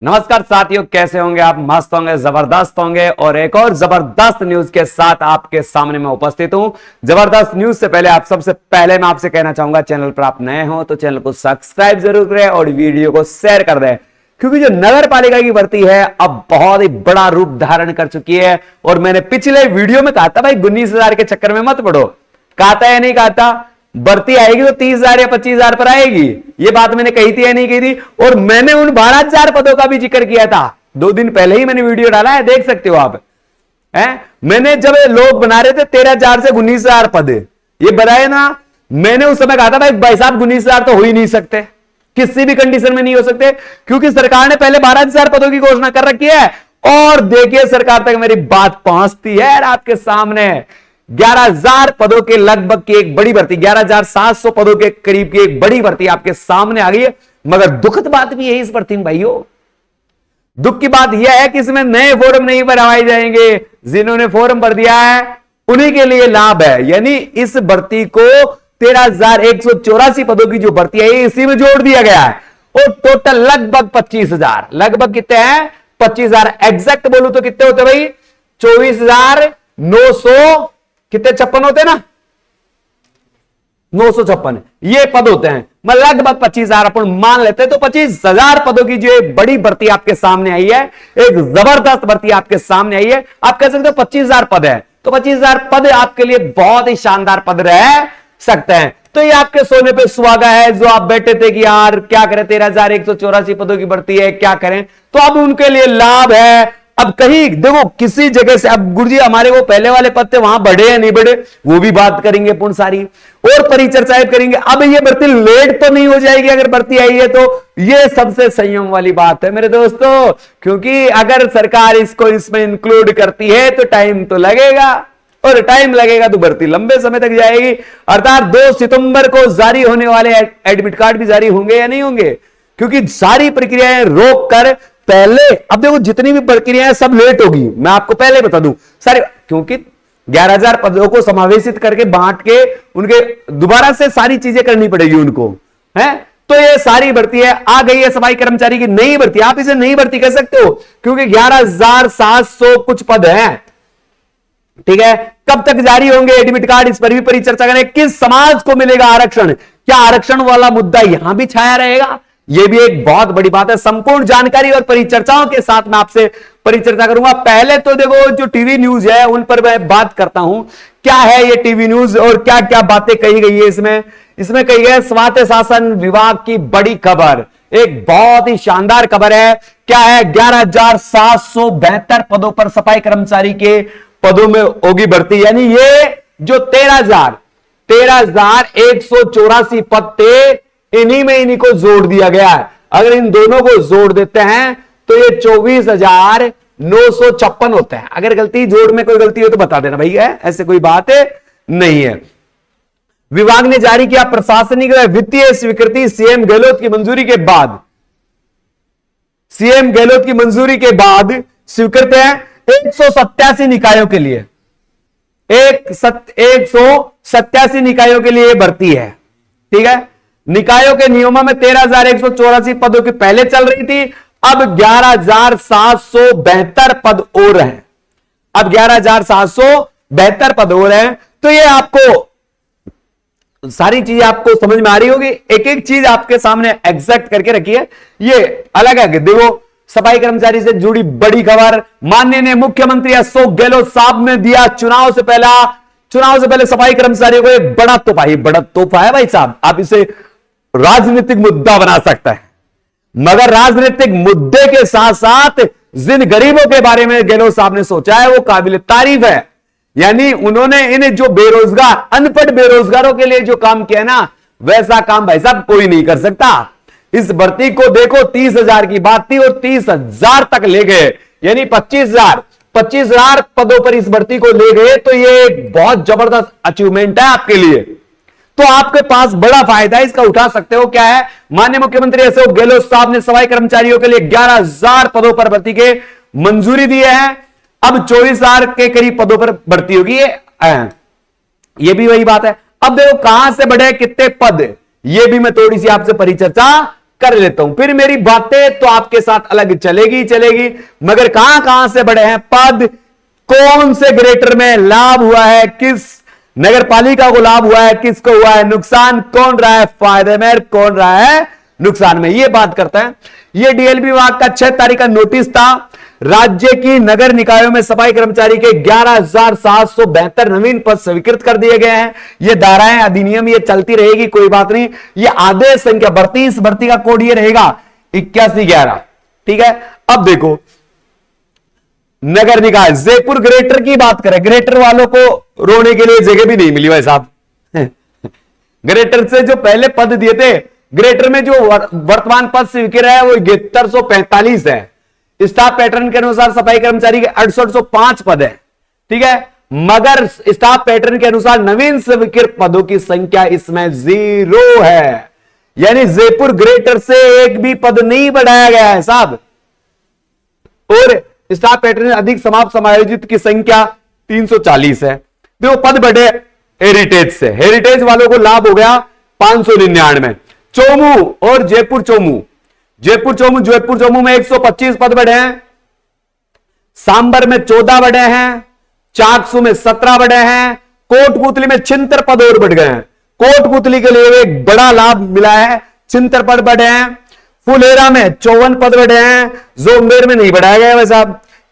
नमस्कार साथियों, कैसे होंगे आप? मस्त होंगे, जबरदस्त होंगे। और एक और जबरदस्त न्यूज के साथ आपके सामने मैं उपस्थित हूं। जबरदस्त न्यूज से पहले सबसे पहले मैं आपसे कहना चाहूंगा, चैनल पर आप नए हो तो चैनल को सब्सक्राइब जरूर करें और वीडियो को शेयर कर दें, क्योंकि जो नगर पालिका की भर्ती है अब बहुत ही बड़ा रूप धारण कर चुकी है। और मैंने पिछले वीडियो में कहा था भाई 19,000 के चक्कर में मत पड़ो। कहा था या नहीं कहा था? भर्ती आएगी तो 30,000 या 25,000 पर आएगी, ये बात मैंने कही थी या नहीं कही थी? और मैंने उन 12,000 पदों का भी जिक्र किया था, 2 दिन पहले ही मैंने वीडियो डाला है, देख सकते हो आप। मैंने जब लोग बना रहे थे 13,000 से 19,000 पद, ये बताए ना, मैंने उस समय कहा था भाई साहब 19,000 तो हो ही नहीं सकते, किसी भी कंडीशन में नहीं हो सकते, क्योंकि सरकार ने पहले 12,000 पदों की घोषणा कर रखी है। और देखिए सरकार तक मेरी बात पहुंचती है आपके सामने। 11,000 पदों के लगभग की एक बड़ी भर्ती, 11,700 पदों के करीब की एक बड़ी भर्ती आपके सामने आ गई है। मगर दुखद बात भी है इस भर्ती में भाइयों, दुख की बात यह है कि इसमें नए फॉर्म नहीं भरवाए जाएंगे। जिन्होंने फॉर्म भर दिया है उन्हीं के लिए लाभ है, यानी इस भर्ती को 13,184 पदों की जो भर्ती है इसी में जोड़ दिया गया है। और टोटल लगभग 25,000, लगभग कितने हैं? 25,000 एग्जैक्ट बोलूं तो कितने होते भाई? 24,900 कितने 56 होते हैं ना, 956 ये पद होते हैं। मैं लगभग 25,000 अपन मान लेते हैं, तो 25,000 पदों की जो बड़ी भर्ती आपके सामने आई है, एक जबरदस्त भर्ती आपके सामने आई है। आप कह सकते हो 25,000 पद है, तो 25,000 पद आपके लिए बहुत ही शानदार पद रह सकते हैं। तो ये आपके सोने पे सुहागा है, जो आप बैठे थे कि यार क्या करें, 13,184 पदों की भर्ती है, क्या करें, तो अब उनके लिए लाभ है। अब कहीं देखो किसी जगह से, अब गुरुजी हमारे वो पहले वाले पद थे वहां बढ़े या नहीं बढ़े, वो भी बात करेंगे पूर्ण सारी, और परिचर्चाएं करेंगे। अब ये भर्ती लेट तो नहीं हो जाएगी अगर भर्ती आई है तो, ये सबसे संयम वाली बात है मेरे दोस्तों, क्योंकि अगर सरकार इसको इसमें इंक्लूड करती है तो टाइम तो लगेगा, और टाइम लगेगा तो भर्ती लंबे समय तक जाएगी। अर्थात 2 सितंबर को जारी होने वाले एडमिट कार्ड भी जारी होंगे या नहीं होंगे, क्योंकि सारी प्रक्रियाएं रोक कर पहले, अब देखो जितनी भी प्रक्रियाएं सब लेट होगी, मैं आपको पहले बता दूं सारे, क्योंकि 11,000 पदों को समावेशित करके बांट के उनके दोबारा से सारी चीजें करनी पड़ेगी उनको, है। तो ये सारी भर्ती है आ गई है सफाई कर्मचारी की नई भर्ती, आप इसे नई भर्ती कह सकते हो, क्योंकि 11,700 कुछ पद हैं, ठीक है। कब तक जारी होंगे एडमिट कार्ड, इस पर भी परिचर्चा करें। किस समाज को मिलेगा आरक्षण, क्या आरक्षण वाला मुद्दा यहां भी छाया रहेगा, यह भी एक बहुत बड़ी बात है। संपूर्ण जानकारी और परिचर्चाओं के साथ मैं आपसे परिचर्चा करूंगा। पहले तो देखो जो टीवी न्यूज है उन पर मैं बात करता हूं, क्या है ये टीवी न्यूज और क्या क्या बातें कही गई है इसमें कही गई स्वायत्त शासन विभाग की बड़ी खबर, एक बहुत ही शानदार खबर है। क्या है? 11,772 पदों पर सफाई कर्मचारी के पदों में होगी भर्ती, यानी ये जो 13,184 पद थे इन्हीं में इन्हीं को जोड़ दिया गया है। अगर इन दोनों को जोड़ देते हैं तो ये 24,956 होते हैं। अगर गलती जोड़ में कोई गलती हो तो बता देना भैया, ऐसे कोई बात नहीं है। विभाग ने जारी किया प्रशासनिक वित्तीय स्वीकृति सीएम गहलोत की मंजूरी के बाद, स्वीकृत है 187 निकायों के लिए, 187 निकायों के लिए भर्ती है, ठीक है। निकायों के नियमों में 13,184 पदों की पहले चल रही थी, अब 11,772 पद और हैं, अब 11,772 पद और हैं। तो ये आपको सारी चीजें आपको समझ में आ रही होगी, एक एक चीज आपके सामने एग्जैक्ट करके रखी है। ये अलग है, देखो सफाई कर्मचारी से जुड़ी बड़ी खबर, माननीय मुख्यमंत्री अशोक गहलोत साहब ने दिया चुनाव से पहले सफाई कर्मचारियों को एक बड़ा तोहफा है भाई साहब। आप इसे राजनीतिक मुद्दा बना सकता है, मगर राजनीतिक मुद्दे के साथ साथ जिन गरीबों के बारे में गहलोत साहब ने सोचा है वो काबिल तारीफ है। यानी उन्होंने इन्हें जो बेरोजगार, अनपढ़ बेरोजगारों के लिए जो काम किया ना, वैसा काम भाई साहब कोई नहीं कर सकता। इस भर्ती को देखो 30,000 की बात थी और 30,000 तक ले गए, यानी 25,000 पदों पर इस भर्ती को ले गए, तो ये एक बहुत जबरदस्त अचीवमेंट है आपके लिए। तो आपके पास बड़ा फायदा है, इसका उठा सकते हो। क्या है? माननीय मुख्यमंत्री अशोक गहलोत साहब ने सफाई कर्मचारियों के लिए 11,000 पदों पर भर्ती के मंजूरी दी है। अब 24,000 के करीब पदों पर भर्ती होगी, ये भी वही बात है। अब देखो कहां से बढ़े, कितने पद, ये भी मैं थोड़ी सी आपसे परिचर्चा कर लेता हूं, फिर मेरी बातें तो आपके साथ अलग चलेगी चलेगी, मगर कहां कहां से बढ़े हैं पद, कौन से ग्रेटर में लाभ हुआ है, किस नगर पालिका को लाभ हुआ है, किसको हुआ है नुकसान, कौन रहा है फायदे में, कौन रहा है नुकसान में, ये बात करता है। ये डीएलबी विभाग का 6 तारीख का नोटिस था। राज्य की नगर निकायों में सफाई कर्मचारी के 11,772 नवीन पद स्वीकृत कर दिए गए हैं। ये धाराएं अधिनियम ये चलती रहेगी, कोई बात नहीं। ये आदेश संख्या 32 भर्ती का कोड ये रहेगा 8111। ठीक है, अब देखो नगर निकाय जयपुर ग्रेटर की बात करें, ग्रेटर वालों को रोने के लिए जगह भी नहीं मिली भाई साहब। ग्रेटर से जो पहले पद दिए थे, ग्रेटर में जो वर्तमान पद स्वीकृत है वो 7145 है। स्टाफ पैटर्न के अनुसार सफाई कर्मचारी के 6805 पद है। ठीक है, मगर स्टाफ पैटर्न के अनुसार नवीन स्वीकृत पदों की संख्या इसमें 0 है, यानी जयपुर ग्रेटर से एक भी पद नहीं बढ़ाया गया है साहब। और स्टाफ पैटर्न अधिक समाप्त समायोजित की संख्या 340 है। देखो पद बढ़े हेरिटेज से, हेरिटेज वालों को लाभ हो गया 599। चोमू और जयपुर चोमू, जयपुर चोमू में 125 पद बढ़े हैं। सांबर में 14 बढ़े हैं। चाकसू में 17 बढ़े हैं। कोटपुतली में 76 पद और बढ़ गए हैं। कोटपुतली के लिए एक बड़ा लाभ मिला है, 76 पद बढ़े हैं। फुलेरा में 54 पद बढ़े हैं। जोमेर में नहीं बढ़ाया गया वैसा।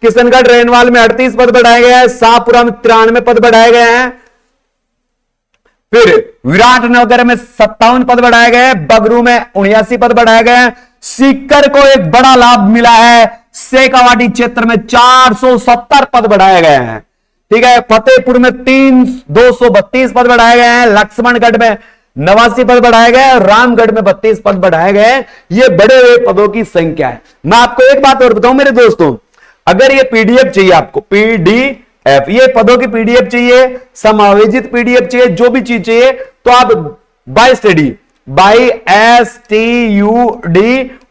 किशनगढ़ रेनवाल में 38 पद बढ़ाए गए हैं। शाहपुरा में 93 पद बढ़ाए गए हैं। फिर विराटनगर में 57 पद बढ़ाए गए। बगरू में 79 पद बढ़ाए गए। सीकर को एक बड़ा लाभ मिला है, शेखावाटी क्षेत्र में 470 पद बढ़ाए गए हैं। ठीक है, फतेहपुर में 232 पद बढ़ाए गए हैं। लक्ष्मणगढ़ में 89 पद बढ़ाए गए। रामगढ़ में 32 पद बढ़ाए गए। ये बड़े हुए पदों की संख्या है। मैं आपको एक बात और बताऊं मेरे दोस्तों, अगर ये पीडीएफ चाहिए आपको, पीडीएफ, ये पदों की पीडीएफ चाहिए, समायोजित पीडीएफ चाहिए, जो भी चीज चाहिए, तो आप by study, by STUD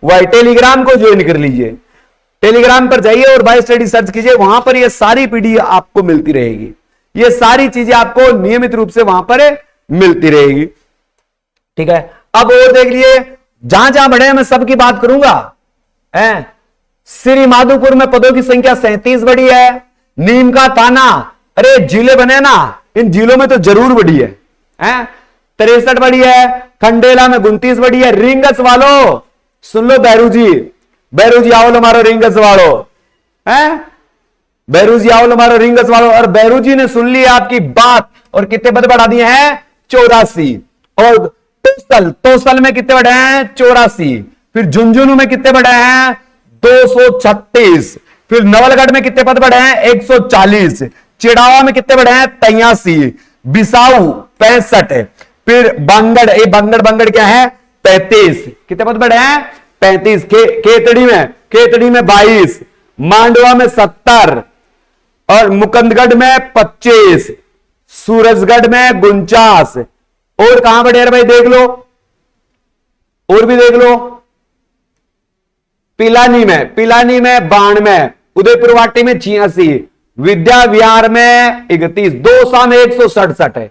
Y Telegram को ज्वाइन कर लीजिए। टेलीग्राम पर जाइए और बाय स्टडी सर्च कीजिए, वहां पर ये सारी पीडीएफ आपको मिलती रहेगी। ये सारी चीजें आपको नियमित रूप से वहां पर मिलती रहेगी। ठीक है, अब और देख लिए, जहां जहां बढ़े मैं सबकी बात करूंगा। श्री माधोपुर में पदों की संख्या 37 बढ़ी है। नीम का ताना, अरे जिले बने ना, इन जिलों में तो जरूर बढ़ी है। 63 बढ़ी है। खंडेला में 29 बढ़ी है। रिंगस वालों सुन लो, बैरू जी आओ लो मारो रिंगस वालों, बैरू जी आओ लो मारो रिंगस वालों। और बैरू जी ने सुन ली आपकी बात और कितने पद बढ़ा दिए हैं 84। और तोसल में कितने बढ़े हैं 84। फिर झुंझुनू में कितने बढ़े हैं 236। फिर नवलगढ़ में कितने पद बढ़े हैं 140। चिड़ावा में कितने बढ़े हैं 83। बिसाऊ 65। फिर बंगड़ क्या है 35। कितने पद बढ़े हैं 35। केतड़ी में 22। मांडवा में 70 और मुकंदगढ़ में 25। सूरजगढ़ में 49। और कहां बढ़े भाई देख लो, और भी देख लो। पिलानी में 92। उदयपुरवाटी में 86। विद्या विहार में 31। दौसा में 167 है।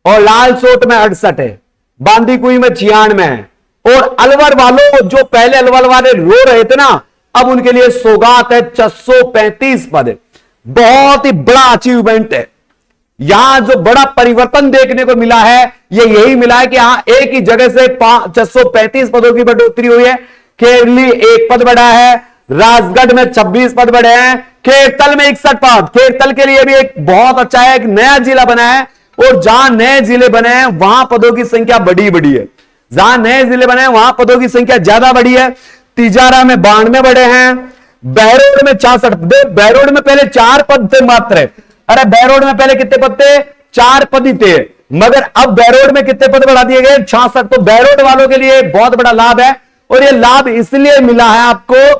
और लालसोट में 68 है। बांदीकुई में 96 है। और अलवर वालों, जो पहले अलवर वाले रो रहे थे ना, अब उनके लिए सौगात है 635 पद है। बहुत ही बड़ा अचीवमेंट है। यहां जो बड़ा परिवर्तन देखने को मिला है, ये यही मिला है कि यहां एक ही जगह से 635 पदों की बढ़ोतरी हुई है। केरली 1 पद बढ़ा है। राजगढ़ में 26 पद बढ़े हैं। खेरतल में 61 पद। खेरतल के लिए भी एक बहुत अच्छा है, एक नया जिला बना है। और जहां नए जिले बने हैं वहां पदों की संख्या बड़ी है। जहां नए जिले बने हैं वहां पदों की संख्या ज्यादा बढ़ी है। तिजारा में 92 बढ़े हैं। बहरोड में 66। बहरोड में पहले 4 पद थे मात्र। अरे बहरोड में पहले कितने पद थे 4 पद ही थे, मगर अब बहरोड में कितने पद बढ़ा दिए गए 66। तो बहरोड वालों के लिए बहुत बड़ा लाभ है। और यह लाभ इसलिए मिला है आपको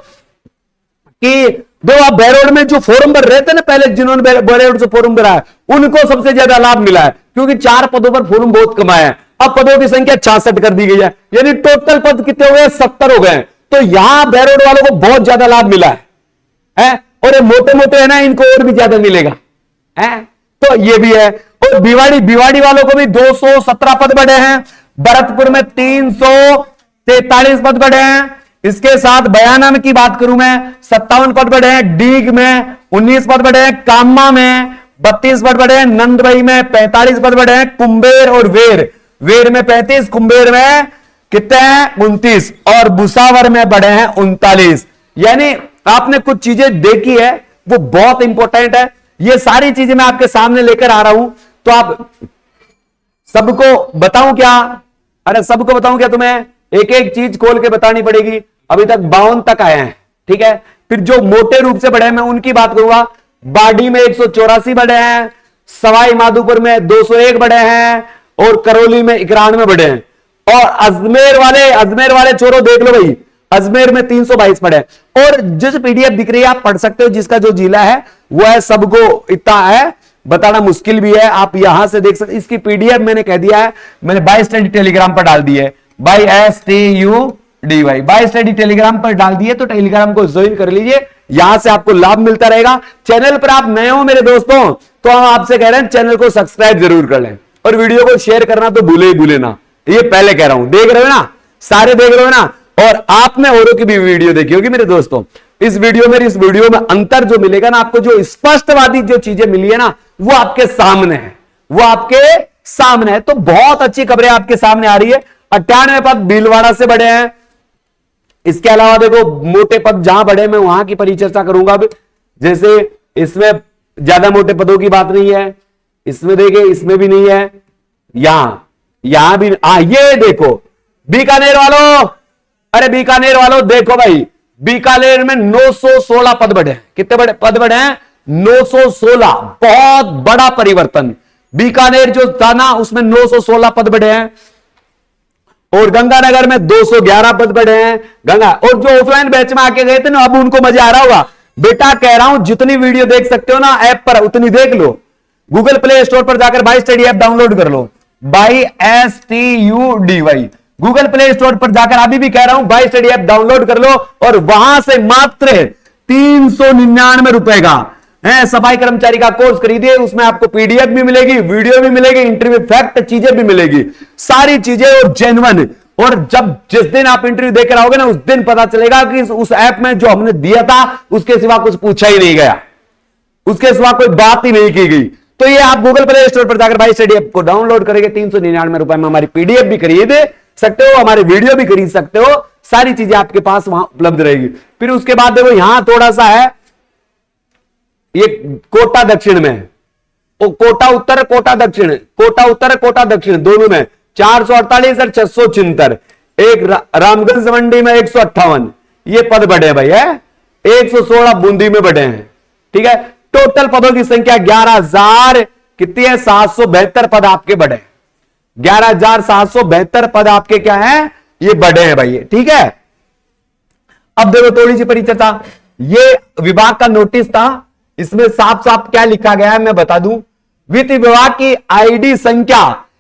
कि दो आप बहरोड में जो फोरम भर रहे थे ना पहले, जिन्होंने बहरोड से फोरम भरा है, उनको सबसे ज्यादा लाभ मिला है, क्योंकि 4 पदों पर फोरम बहुत कम है। अब पदों की संख्या 66 कर दी गई है, यानी टोटल पद कितने हो गए 70 हो गए। तो यहां बहरोड वालों को बहुत ज्यादा लाभ मिला है। और ये मोटे मोटे है ना, इनको और भी ज्यादा मिलेगा है। तो ये भी है। और भिवाड़ी वालों को भी 217 पद बढ़े हैं। भरतपुर में 300 43 पद बढ़े हैं। इसके साथ बयानम की बात करूं मैं, 57 पद बढ़े हैं। डीग में 19 पद बढ़े हैं। कामा में 32 पद बढ़े हैं। नंदबई में 45 पद बढ़े हैं। कुंभेर और वेर, वेर में 35, कुंभेर में कितने हैं 29, और भुसावर में बढ़े हैं 39। यानी आपने कुछ चीजें देखी है, वो बहुत इंपॉर्टेंट है। ये सारी चीजें मैं आपके सामने लेकर आ रहा हूं, तो आप सबको बताऊं क्या? अरे सबको बताऊं क्या? तुम्हें एक एक चीज खोल के बतानी पड़ेगी। अभी तक 52 तक आए हैं, ठीक है। फिर जो मोटे रूप से बढ़े हैं मैं उनकी बात करूंगा। बाडी में 184 बढ़े हैं, सवाई माधोपुर में 201 बढ़े हैं, और करौली में 91 बढ़े हैं। और अजमेर वाले छोरो देख लो भाई, अजमेर में 322 पढ़े। और जिस पीडीएफ दिख रही है आप पढ़ सकते हो, जिसका जो जिला है वो है, सबको इतना है बताना मुश्किल भी है, आप यहां से देख सकते। इसकी पीडीएफ मैंने कह दिया है, मैंने बाय स्टडी टेलीग्राम पर डाल दी है, by STUDY by study Telegram पर डाल दिए, तो टेलीग्राम को ज्वाइन कर लीजिए, यहां से आपको लाभ मिलता रहेगा। चैनल पर आप नए हो मेरे दोस्तों, तो हम आपसे कह रहे हैं चैनल को सब्सक्राइब जरूर कर लें, और वीडियो को शेयर करना तो भूले ही भूले ना, ये पहले कह रहा हूं। देख रहे हो ना, सारे देख रहे हो ना, और आपने औरों की भी वीडियो देखी होगी मेरे दोस्तों। इस वीडियो में अंतर जो मिलेगा ना आपको, जो स्पष्टवादी जो चीजें मिली है ना, वो आपके सामने है, वो आपके सामने है। तो बहुत अच्छी खबरें आपके सामने आ रही है। 98 पद भीलवाड़ा से बढ़े हैं। इसके अलावा देखो मोटे पद जहां बढ़े, मैं वहां की परिचर्चा करूंगा। अब जैसे इसमें ज्यादा मोटे पदों की बात नहीं है, इसमें देखिए इसमें भी नहीं है, यहां भी ये देखो बीकानेर वालों, अरे बीकानेर वालों देखो भाई, बीकानेर में 916 पद बढ़े। कितने बड़े पद बढ़े हैं? 916, बहुत बड़ा परिवर्तन। बीकानेर जो था ना उसमें 916 पद बढ़े हैं, और गंगानगर में 211 पद बढ़े हैं। गंगा, और जो ऑफलाइन बैच में आके गए थे ना, अब उनको मजा आ रहा होगा। बेटा कह रहा हूं जितनी वीडियो देख सकते हो ना ऐप पर, उतनी देख लो। गूगल प्ले स्टोर पर जाकर बाय स्टडी ऐप डाउनलोड कर लो, by STUDY। Google Play Store पर जाकर अभी भी कह रहा हूं बाय स्टडी ऐप डाउनलोड कर लो, और वहां से मात्र 399 रुपए का सफाई कर्मचारी का कोर्स खरीदिए। उसमें आपको पीडीएफ भी मिलेगी, वीडियो भी मिलेगी, इंटरव्यू फैक्ट चीजें भी मिलेगी, सारी चीजें और जेन्युइन। और जब जिस दिन आप इंटरव्यू देकर आओगे ना, उस दिन पता चलेगा कि उस ऐप में जो हमने दिया था उसके सिवा कुछ पूछा ही नहीं गया, उसके सिवा कोई बात ही नहीं की गई। तो ये आप गूगल प्ले स्टोर पर जाकर बाय स्टडी ऐप को डाउनलोड करेंगे, 399 रुपए में हमारी पीडीएफ भी खरीद सकते हो, हमारे वीडियो भी खरीद सकते हो, सारी चीजें आपके पास वहां उपलब्ध रहेगी। फिर उसके बाद देखो यहां थोड़ा सा है, ये कोटा दक्षिण में, कोटा उत्तर, कोटा दक्षिण, कोटा उत्तर, कोटा दक्षिण दोनों में 448 और 676। एक रामगंज मंडी में 158, ये पद बढ़े भाई है। 116 बूंदी में बढ़े हैं, ठीक है। टोटल पदों की संख्या 11,000 कितनी है? 772 पद आपके बढ़े। 11,772 पद आपके क्या है? ये बढ़े हैं भाई, ठीक है। अब देखो थोड़ी सी परिचर्चा, ये विभाग का नोटिस था, इसमें साफ साफ क्या लिखा गया है मैं बता दूं। वित्त विभाग की आईडी संख्या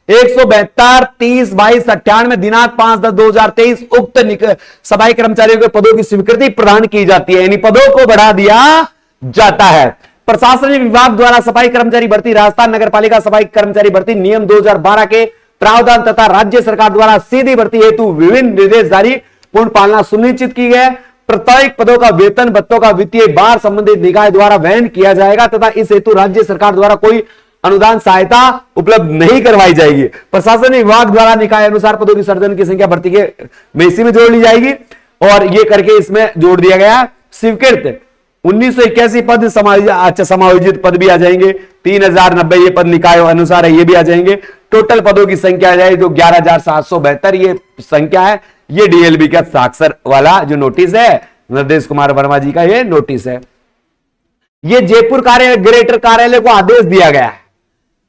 172 30 22 98 दिनांक 5/10/2023 उक्त सफाई कर्मचारियों के पदों की स्वीकृति प्रदान की जाती है, यानी पदों को बढ़ा दिया जाता है। प्रशासनिक विभाग द्वारा सफाई कर्मचारी भर्ती, राजस्थान नगर पालिका सफाई कर्मचारी भर्ती नियम 2012 के प्रावधान तथा राज्य सरकार द्वारा सीधी भर्ती हेतु विभिन्न निर्देश जारी, पूर्ण पालना सुनिश्चित की गई। प्रत्येक पदों का वेतन भत्तों का वित्तीय भार संबंधित निकाय द्वारा वहन किया जाएगा तथा इस हेतु राज्य सरकार द्वारा कोई अनुदान सहायता उपलब्ध नहीं करवाई जाएगी। प्रशासनिक विभाग द्वारा निकाय अनुसार पदों की सर्जन की संख्या भर्ती के में इसी में जोड़ ली जाएगी, और ये करके इसमें जोड़ दिया गया। स्वीकृत 1981 पद समायोजित पद भी आ जाएंगे। 3090 ये पद निकाय अनुसार है, ये भी आ जाएंगे। टोटल पदों की संख्या आ जाए जो 11,772 ये संख्या है। ये डीएलबी का साक्षर वाला जो नोटिस है, नरेश कुमार वर्मा जी का ये नोटिस है। ये जयपुर ग्रेटर कार्यालय को आदेश दिया गया है,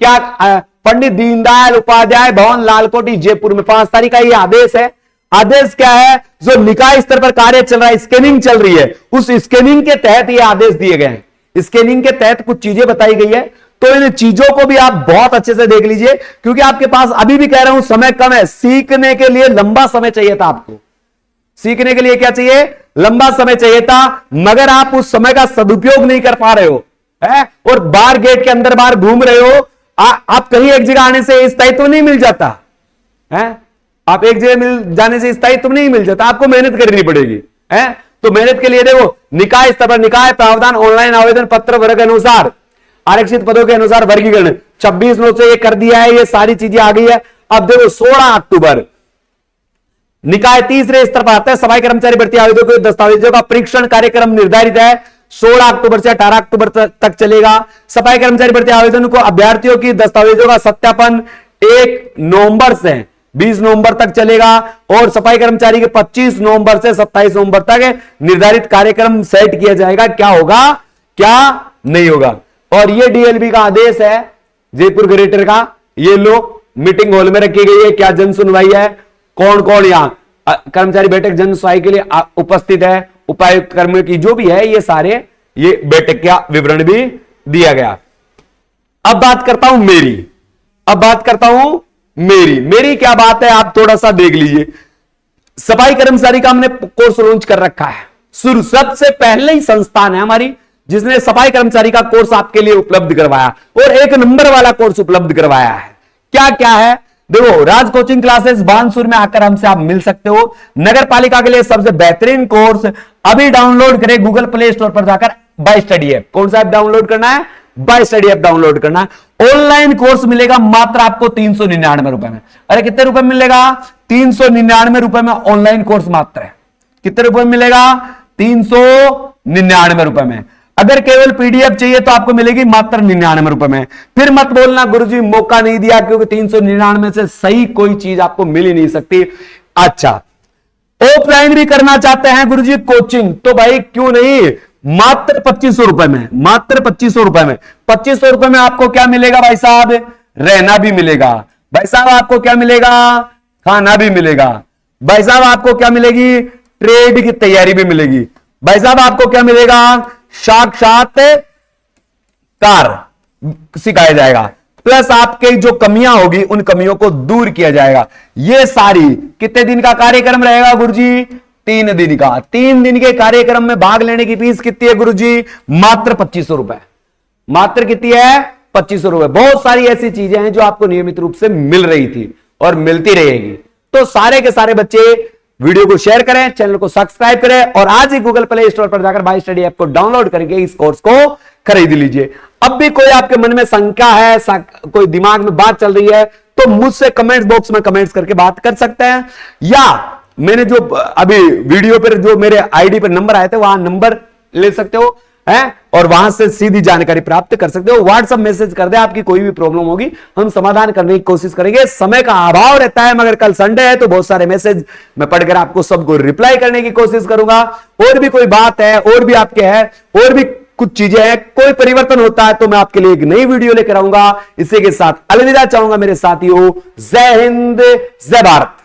क्या? पंडित दीनदयाल उपाध्याय भवन लालकोटी जयपुर में 5 तारीख का ये आदेश है। आदेश क्या है? जो निकाय स्तर पर कार्य चल रहा है, स्कैनिंग चल रही है, उस स्कैनिंग के तहत ये आदेश दिए गए हैं। स्कैनिंग के तहत कुछ चीजें बताई गई है, तो इन चीजों को भी आप बहुत अच्छे से देख लीजिए, क्योंकि आपके पास अभी भी कह रहा हूं समय कम है। सीखने के लिए लंबा समय चाहिए था आपको, सीखने के लिए क्या चाहिए? लंबा समय चाहिए था, मगर आप उस समय का सदुपयोग नहीं कर पा रहे हो, है? और बाहर गेट के अंदर बाहर घूम रहे हो। आप कहीं एक जगह आने से स्थायित्व नहीं मिल जाता है। आप एक जगह मिल जाने से स्थायित्व नहीं मिल जाता, आपको मेहनत करनी पड़ेगी है। तो मेहनत के लिए देखो, निकाय स्तर पर निकाय प्रावधान ऑनलाइन आवेदन पत्र वर्ग अनुसार आरक्षित पदों के अनुसार वर्गीकरण 26/9 से ये कर दिया है, ये सारी चीजें आ गई है। अब देखो 16 अक्टूबर निकाय तीसरे स्तर पर आता है, सफाई कर्मचारी भर्ती आवेदकों के दस्तावेजों का परीक्षण कार्यक्रम निर्धारित है 16 अक्टूबर से 18 अक्टूबर तक चलेगा। सफाई कर्मचारी भर्ती आवेदन को अभ्यर्थियों की दस्तावेजों का सत्यापन 1 नवंबर से 20 नवंबर तक चलेगा और सफाई कर्मचारी के 25 नवंबर से 27 नवंबर तक निर्धारित कार्यक्रम सेट किया जाएगा। क्या होगा क्या नहीं होगा। और ये डीएलबी का आदेश है जयपुर ग्रेटर का, ये लो मीटिंग हॉल में रखी गई है। क्या जन सुनवाई है, कौन कौन यहां कर्मचारी बैठक जन सुनवाई के लिए उपस्थित है, उपायुक्त कर्मियों की जो भी है, ये सारे ये बैठक का विवरण भी दिया गया। अब बात करता हूं मेरी क्या बात है, आप थोड़ा सा देख लीजिए। सफाई कर्मचारी का हमने कोर्स लॉन्च कर रखा है, शुरू सबसे पहले ही संस्थान है हमारी जिसने सफाई कर्मचारी का कोर्स आपके लिए उपलब्ध करवाया और 1 नंबर वाला कोर्स उपलब्ध करवाया है। क्या क्या है देखो, राज कोचिंग क्लासेस बानसूर में आकर हमसे आप मिल सकते हो। नगर पालिका के लिए सबसे बेहतरीन कोर्स अभी डाउनलोड करें गूगल प्ले स्टोर पर जाकर बाय स्टडी ऐप। कौन सा ऐप डाउनलोड करना है, बाय स्टडी ऐप डाउनलोड करना है। ऑनलाइन कोर्स मिलेगा मात्र आपको 399 रुपए में। अरे कितने रुपए मिलेगा, 399 रुपए में ऑनलाइन कोर्स मात्र है। कितने रुपए मिलेगा, 399 रुपए में। अगर केवल पीडीएफ चाहिए तो आपको मिलेगी मात्र 99 रुपए में। फिर मत बोलना गुरुजी मौका नहीं दिया, क्योंकि 399 से सही कोई चीज आपको मिल ही नहीं सकती। अच्छा, ऑफलाइन भी करना चाहते हैं गुरुजी कोचिंग, तो भाई क्यों नहीं, मात्र 2500 रुपए में, मात्र 2500 रुपए में। 2500 रुपए में आपको क्या मिलेगा भाई साहब, रहना भी मिलेगा भाई साहब, आपको क्या मिलेगा, खाना भी मिलेगा भाई साहब, आपको क्या मिलेगी, ट्रेड की तैयारी भी मिलेगी भाई साहब, आपको क्या मिलेगा, साक्षात्कार सिखाया जाएगा, प्लस आपके जो कमियां होगी उन कमियों को दूर किया जाएगा। ये सारी कितने दिन का कार्यक्रम रहेगा गुरुजी, 3 दिन का। 3 दिन के कार्यक्रम में भाग लेने की फीस कितनी है गुरुजी, मात्र 2500 रुपए। मात्र कितनी है, 2500 रुपए। बहुत सारी ऐसी चीजें हैं जो आपको नियमित रूप से मिल रही थी और मिलती रहेगी। तो सारे के सारे बच्चे वीडियो को शेयर करें, चैनल को सब्सक्राइब करें और आज ही गूगल प्ले स्टोर पर जाकर बाय स्टडी ऐप को डाउनलोड करके इस कोर्स को खरीद लीजिए। अब भी कोई आपके मन में शंका है, कोई दिमाग में बात चल रही है, तो मुझसे कमेंट्स बॉक्स में कमेंट्स करके बात कर सकते हैं, या मैंने जो अभी वीडियो पर जो मेरे आईडी पर नंबर आए थे वहां नंबर ले सकते हो है, और वहां से सीधी जानकारी प्राप्त कर सकते हो। व्हाट्सएप मैसेज कर दे, आपकी कोई भी प्रॉब्लम होगी हम समाधान करने की कोशिश करेंगे। समय का अभाव रहता है, मगर कल संडे है तो बहुत सारे मैसेज मैं पढ़कर आपको सबको रिप्लाई करने की कोशिश करूंगा। और भी कोई बात है, और भी आपके है, और भी कुछ चीजें हैं, कोई परिवर्तन होता है तो मैं आपके लिए एक नई वीडियो लेकर आऊंगा। इसी के साथ अलविदा चाहूंगा मेरे साथियों। जय हिंद, जय भारत।